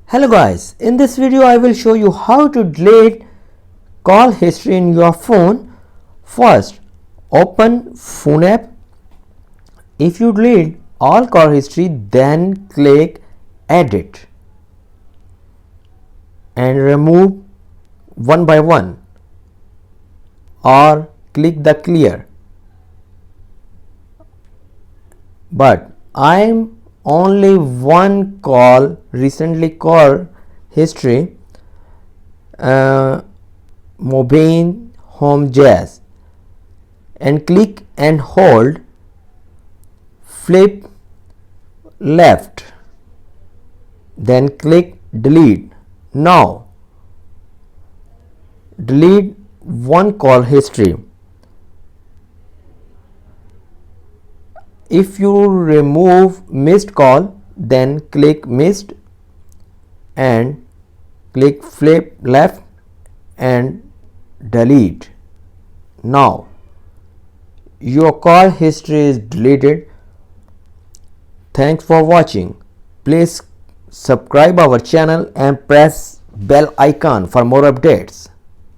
Hello guys, in this video I will show you how to delete call history in your phone. First, open phone app. If you delete all call history, then click edit and remove one by one, or click the clear. But I'm only one call recently call history, Mobane Home Jazz, and click and hold flip left, then click delete. Now delete one call history. If you remove missed call, then click missed and click flip left and delete. Now your call history is deleted. Thanks for watching. Please subscribe our channel and press bell icon for more updates.